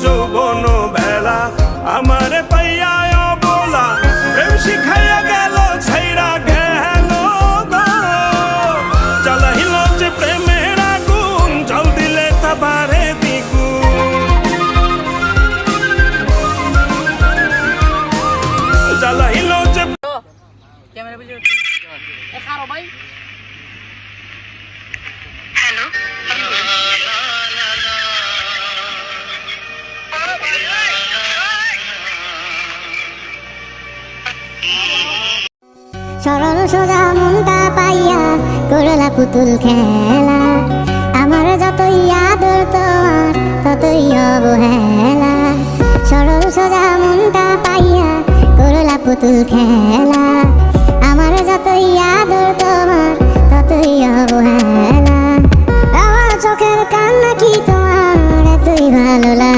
যৌবন বেলা আমার পাইয়া বলা প্রেম শিখাইয়া গেল ছাইরা গেল জ্বালাইল যে প্রেমের আগুন জল দিলে তা বাড়ে দ্বিগুণ জ্বালাইল যে ক্যামেরা বুঝে এ খারো ভাই হ্যালো সরল সোজা মনটা পাইয়া করলা পুতুল খেলা আমার যতই আদর তোমার ততই অবহেলা সরল সোজা মনটা পাইয়া করলা পুতুল খেলা আমার যতই আদর তোমার ততই অবহেলা আমার চোখের কান্না কি তোমার এতই ভালো লাগে